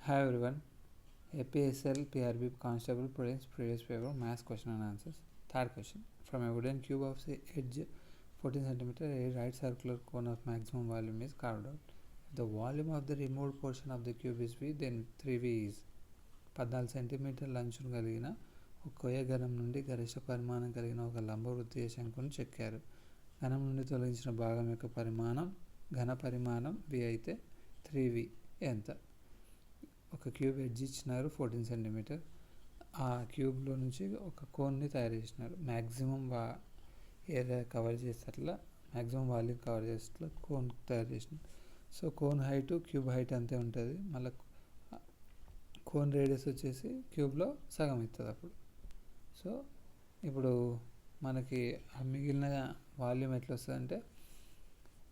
Hi everyone. APSL PRB Constable Prelims previous paper maths question and answers. Third question. From a wooden cube of the edge 14 cm, a right circular cone of maximum volume is carved out. If the volume of the removed portion of the cube is V, then 3V is 14 సెంటీమీటర్ల అంచును కలిగిన ఒక కొయ్య ఘనం నుండి గరిష్ట పరిమాణం కలిగిన ఒక లంబవృత్తీయ శంకును చెక్కారు. ఘనం నుండి తొలగించిన భాగం యొక్క పరిమాణం ఘన పరిమాణం V అయితే 3V ఎంత? ఒక క్యూబ్ ఎడ్జ్ ఇచ్చినారు 14 సెంటీమీటర్. ఆ క్యూబ్లో నుంచి ఒక కోన్ని తయారు చేసినారు. మ్యాక్సిమం ఏరియా కవర్ చేసేట్లా మ్యాక్సిమం వాల్యూమ్ కవర్ చేసేట్లా కోన్ తయారు చేసినారు. So cone height cube height అంతే ఉంటుంది. మళ్ళీ కోన్ రేడియస్ వచ్చేసి క్యూబ్లో సగం అవుతుంది అప్పుడు. సో ఇప్పుడు మనకి మిగిలిన వాల్యూమ్ ఎట్లా వస్తుంది అంటే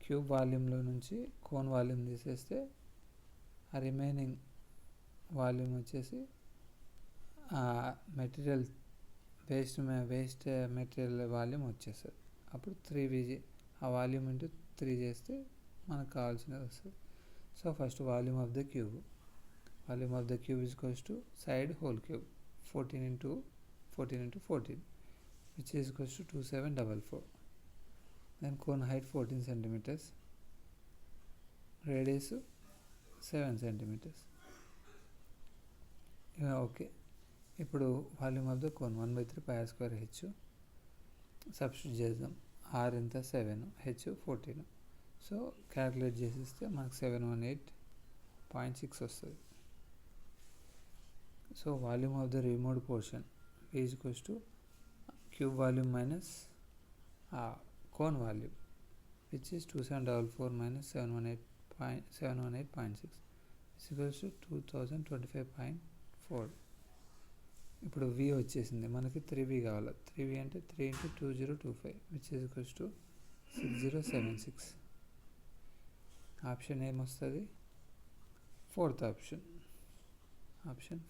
క్యూబ్ వాల్యూమ్లో నుంచి కోన్ వాల్యూమ్ తీసేస్తే ఆ రిమైనింగ్ వాల్యూమ్ వచ్చేసి మెటీరియల్ వేస్ట్ మెటీరియల్ వాల్యూమ్ వచ్చేస్తుంది. అప్పుడు 3V ఆ వాల్యూమ్ ఇంటూ 3 చేస్తే మనకు కావాల్సినది వస్తుంది. So first volume of the cube is equals to side whole cube 14 into 14 which is equals to 2744. Then cone height 14 centimeters, radius 7 centimeters. Okay, ఇప్పుడు volume of the cone 1/3 πr square h substitute చేద్దాం. r ఎంత 7, h 14. So calculate చేసేస్తే మనకు 718.6 వస్తుంది. So volume of the removed portion is equals to cube volume minus cone volume which is 2744 minus 718.6 is equals to 2025.4. ఇప్పుడు V వచ్చేసింది, మనకి 3V కావాలి. 3V అంటే 3 into 2025 which is equals to 6076. Option ఏమొస్తుంది? Fourth option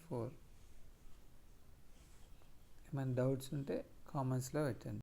4. ఏమైనా doubts ఉంటే కామెంట్స్లో పెట్టండి.